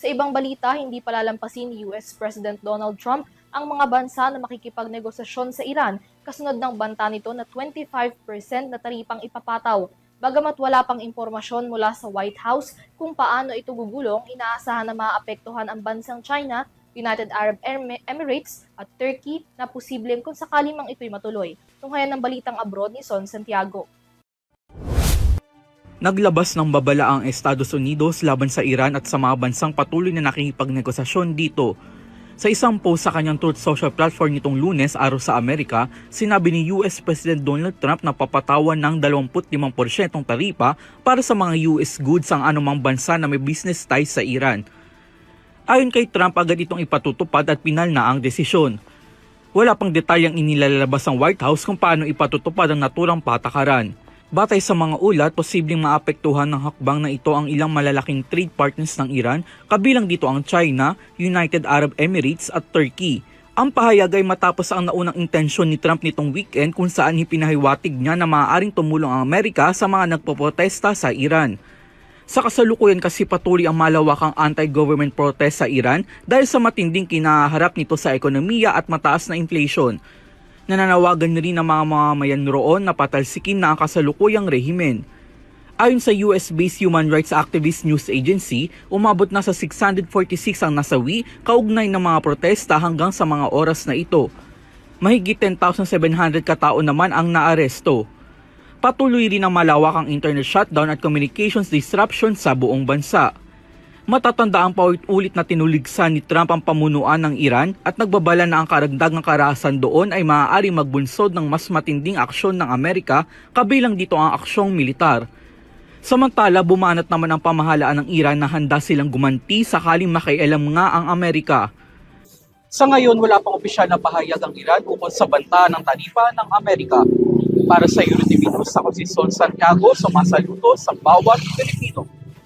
Sa ibang balita, hindi palalampasin ni US President Donald Trump ang mga bansa na makikipagnegosasyon sa Iran kasunod ng banta nito na 25% na taripang ipapataw. Bagamat wala pang impormasyon mula sa White House kung paano ito gugulong, inaasahan na maapektuhan ang bansang China, United Arab Emirates at Turkey na posibleng kung sakali mang ito'y matuloy. Tunghayan ng balitang abroad ni Son Santiago. Naglabas ng babala ang Estados Unidos laban sa Iran at sa mga bansang patuloy na nakikipagnegosasyon dito. Sa isang post sa kanyang Truth Social platform nitong Lunes, araw sa Amerika, sinabi ni US President Donald Trump na papatawan ng 25% taripa para sa mga US goods ang anumang bansa na may business ties sa Iran. Ayon kay Trump, agad itong ipatutupad at pinal na ang desisyon. Wala pang detalyang inilalabas ang White House kung paano ipatutupad ang naturang patakaran. Batay sa mga ulat, posibleng maapektuhan ng hakbang na ito ang ilang malalaking trade partners ng Iran, kabilang dito ang China, United Arab Emirates at Turkey. Ang pahayag ay matapos ang naunang intensyon ni Trump nitong weekend kung saan ipinahiwatig niya na maaaring tumulong ang Amerika sa mga nagpoprotesta sa Iran. Sa kasalukuyan kasi patuloy ang malawakang anti-government protest sa Iran dahil sa matinding kinaharap nito sa ekonomiya at mataas na inflation. Nananawagan rin ang mga mamamayan roon na patalsikin na ang kasalukuyang rehimen. Ayon sa US-based human rights activist news agency, umabot na sa 646 ang nasawi kaugnay ng mga protesta hanggang sa mga oras na ito. Mahigit 10,700 katao naman ang naaresto. Patuloy rin ang malawakang internet shutdown at communications disruption sa buong bansa. Matatanda ang paulit-ulit na tinuligsan ni Trump ang pamunuan ng Iran at nagbabala na ang karagdagang karahasan doon ay maaaring magbunsod ng mas matinding aksyon ng Amerika, kabilang dito ang aksyong militar. Samantala, bumanat naman ang pamahalaan ng Iran na handa silang gumanti sakaling makialam nga ang Amerika. Sa ngayon, wala pang opisyal na pahayag ang Iran ukol sa banta ng taripa ng Amerika. Para sa Euronews, ako si Son Santiago, sumasaludo sa bawat Pilipino.